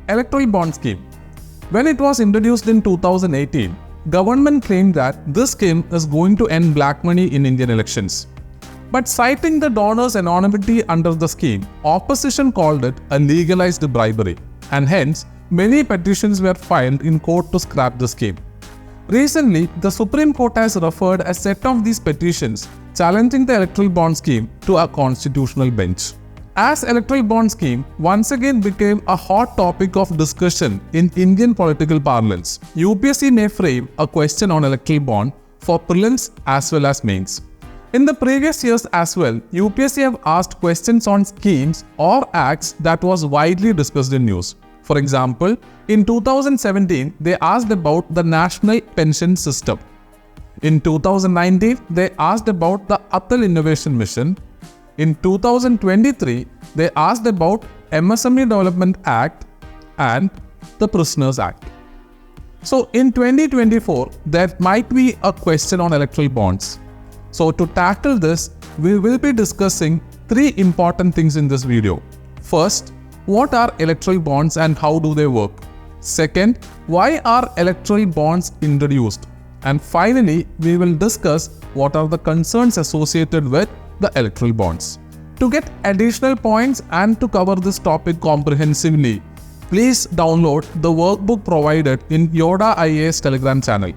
Electoral Bond Scheme. When it was introduced in 2018, government claimed that this scheme is going to end black money in Indian elections. But citing the donors' anonymity under the scheme, opposition called it a legalized bribery, and hence many petitions were filed in court to scrap the scheme. Recently, the Supreme Court has referred a set of these petitions challenging the Electoral Bond Scheme to a constitutional bench. As Electoral Bond Scheme once again became a hot topic of discussion in Indian political parlance, UPSC may frame a question on electoral bond for prelims as well as mains. In the previous years as well, UPSC have asked questions on schemes or acts that was widely discussed in news. For example, in 2017, they asked about the National Pension System. In 2019, they asked about the Atal Innovation Mission. In 2023, they asked about MSME Development Act and the Prisoners Act. So in 2024, there might be a question on electoral bonds. So to tackle this, we will be discussing three important things in this video. First, what are electoral bonds and how do they work? Second, why are electoral bonds introduced? And finally, we will discuss what are the concerns associated with the electoral bonds. To get additional points and to cover this topic comprehensively, please download the workbook provided in Yoda IAS Telegram channel.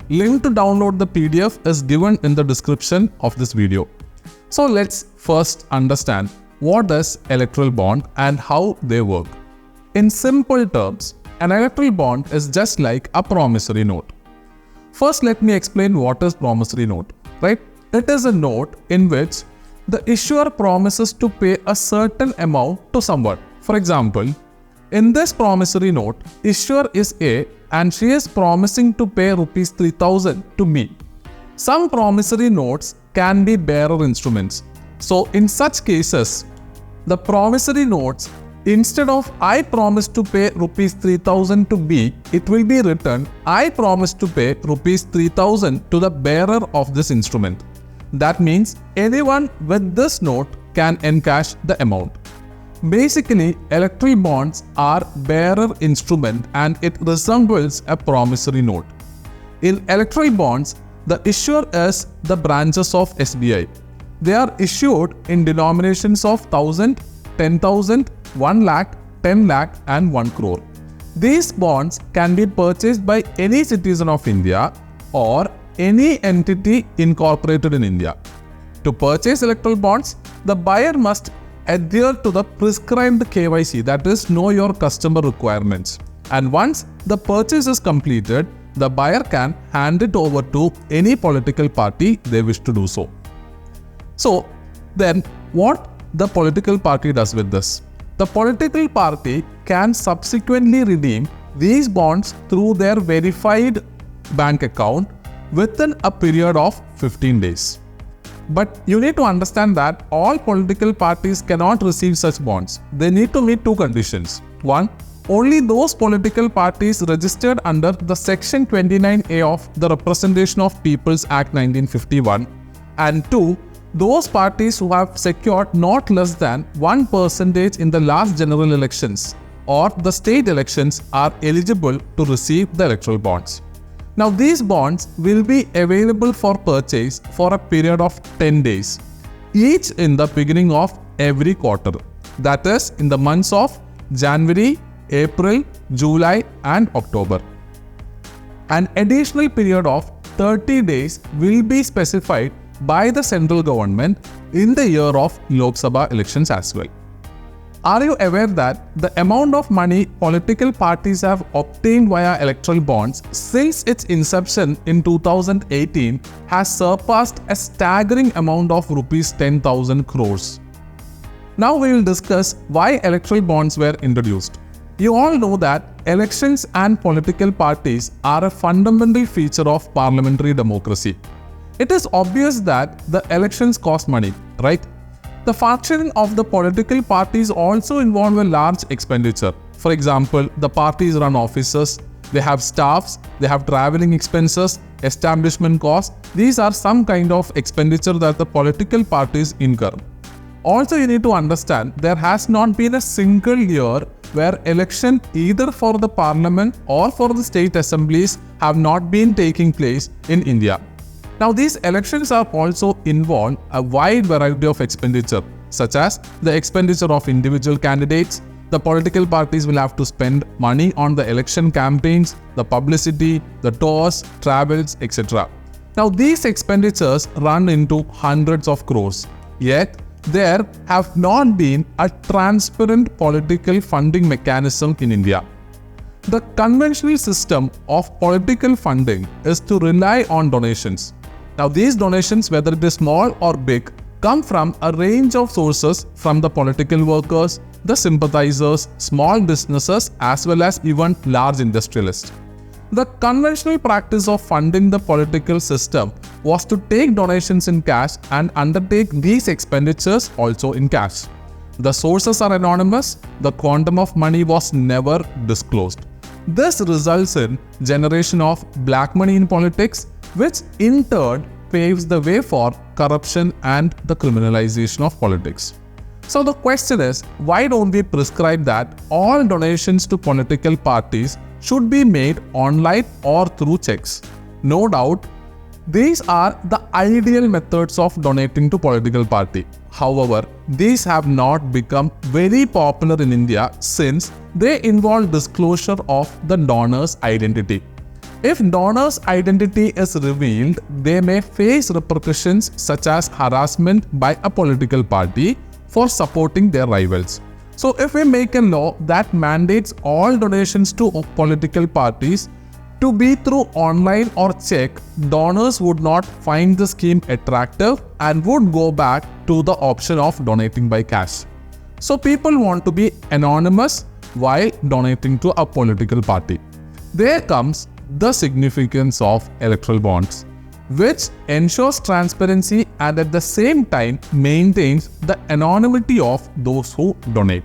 Link to download the PDF is given in the description of this video. So let's first understand what is electoral bond and how they work. In simple terms, an electoral bond is just like a promissory note. First, let me explain what is promissory note, right? It is a note in which the issuer promises to pay a certain amount to someone. For example, in this promissory note, issuer is A and she is promising to pay rupees 3,000 to me. Some promissory notes can be bearer instruments. So in such cases, the promissory notes, instead of I promise to pay rupees 3,000 to B, it will be written I promise to pay rupees 3,000 to the bearer of this instrument. That means anyone with this note can encash the amount. Basically, electoral bonds are bearer instrument and it resembles a promissory note. In electoral bonds, the issuer is the branches of SBI. They are issued in denominations of 1,000, 10,000, 1 lakh, 10 lakh and 1 crore. These bonds can be purchased by any citizen of India or any entity incorporated in India. To purchase electoral bonds, the buyer must adhere to the prescribed KYC, that is, know your customer requirements. And once the purchase is completed, the buyer can hand it over to any political party they wish to do so. So then what the political party does with this? The political party can subsequently redeem these bonds through their verified bank account within a period of 15 days. But you need to understand that all political parties cannot receive such bonds. They need to meet two conditions. One, only those political parties registered under the Section 29A of the Representation of Peoples Act 1951. And two, those parties who have secured not less than 1% in the last general elections or the state elections are eligible to receive the electoral bonds. Now these bonds will be available for purchase for a period of 10 days, each in the beginning of every quarter. That is in the months of January, April, July and October. An additional period of 30 days will be specified by the central government in the year of Lok Sabha elections as well. Are you aware that the amount of money political parties have obtained via electoral bonds since its inception in 2018 has surpassed a staggering amount of rupees 10,000 crores? Now we will discuss why electoral bonds were introduced. You all know that elections and political parties are a fundamental feature of parliamentary democracy. It is obvious that the elections cost money, right? The functioning of the political parties also involve a large expenditure. For example, the parties run offices, they have staffs, they have traveling expenses, establishment costs. These are some kind of expenditure that the political parties incur. Also, you need to understand there has not been a single year where election either for the parliament or for the state assemblies have not been taking place in India. Now these elections are also involved a wide variety of expenditure, such as the expenditure of individual candidates. The political parties will have to spend money on the election campaigns, the publicity, the tours, travels, etc. Now these expenditures run into hundreds of crores. Yet, there have not been a transparent political funding mechanism in India. The conventional system of political funding is to rely on donations. Now these donations, whether it is small or big, come from a range of sources from the political workers, the sympathizers, small businesses, as well as even large industrialists. The conventional practice of funding the political system was to take donations in cash and undertake these expenditures also in cash. The sources are anonymous, the quantum of money was never disclosed. This results in generation of black money in politics, which in turn paves the way for corruption and the criminalization of politics. So the question is, why don't we prescribe that all donations to political parties should be made online or through checks? No doubt, these are the ideal methods of donating to political party. However, these have not become very popular in India since they involve disclosure of the donor's identity. If donor's identity is revealed, they may face repercussions such as harassment by a political party for supporting their rivals. So if we make a law that mandates all donations to political parties to be through online or check, donors would not find the scheme attractive and would go back to the option of donating by cash. So people want to be anonymous while donating to a political party. There comes the significance of electoral bonds, which ensures transparency and at the same time maintains the anonymity of those who donate.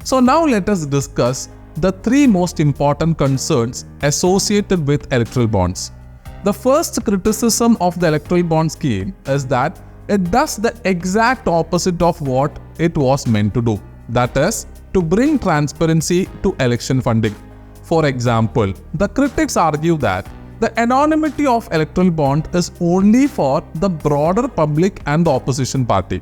So now let us discuss the three most important concerns associated with electoral bonds. The first criticism of the electoral bond scheme is that it does the exact opposite of what it was meant to do. That is, to bring transparency to election funding. For example, the critics argue that the anonymity of electoral bond is only for the broader public and the opposition party.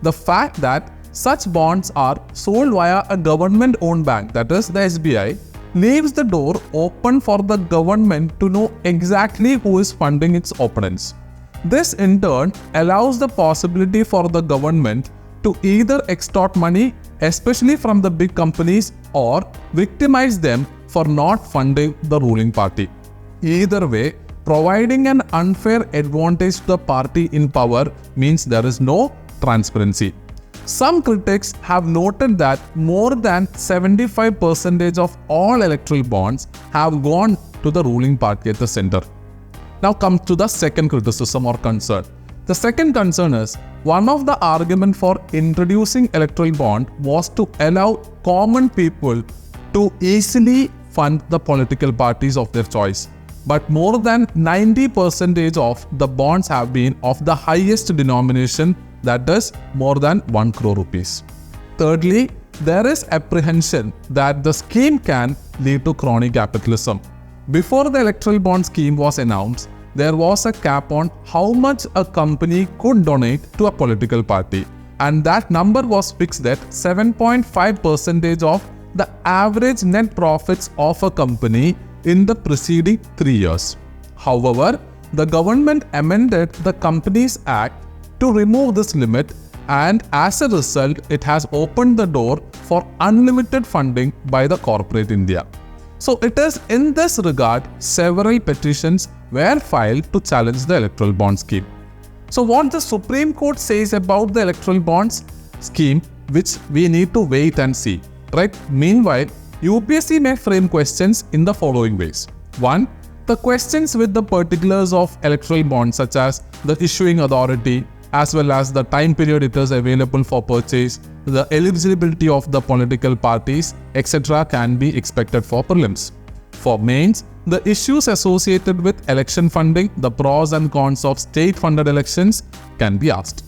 The fact that such bonds are sold via a government-owned bank, that is the SBI, leaves the door open for the government to know exactly who is funding its opponents. This in turn allows the possibility for the government to either extort money, especially from the big companies, or victimize them for not funding the ruling party. Either way, providing an unfair advantage to the party in power means there is no transparency. Some critics have noted that more than 75% of all electoral bonds have gone to the ruling party at the center. Now come to the second criticism or concern. The second concern is, one of the arguments for introducing electoral bond was to allow common people to easily fund the political parties of their choice. But more than 90% of the bonds have been of the highest denomination, that is more than 1 crore rupees. Thirdly, there is apprehension that the scheme can lead to crony capitalism. Before the electoral bond scheme was announced, there was a cap on how much a company could donate to a political party, and that number was fixed at 7.5% of the average net profits of a company in the preceding 3 years. However, the government amended the Companies Act to remove this limit, and as a result, it has opened the door for unlimited funding by the corporate India. So it is in this regard, several petitions were filed to challenge the electoral bond scheme. So what the Supreme Court says about the electoral bonds scheme, which we need to wait and see, right? Meanwhile, UPSC may frame questions in the following ways. 1. The questions with the particulars of electoral bonds, such as the issuing authority, as well as the time period it is available for purchase, the eligibility of the political parties, etc. can be expected for prelims. For mains, the issues associated with election funding, the pros and cons of state-funded elections can be asked.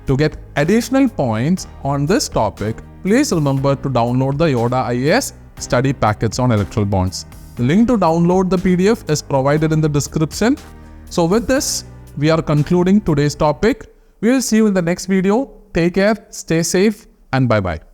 To get additional points on this topic, please remember to download the Yoda IAS study packets on electoral bonds. The link to download the PDF is provided in the description. So with this, we are concluding today's topic. We will see you in the next video. Take care, stay safe, and bye-bye.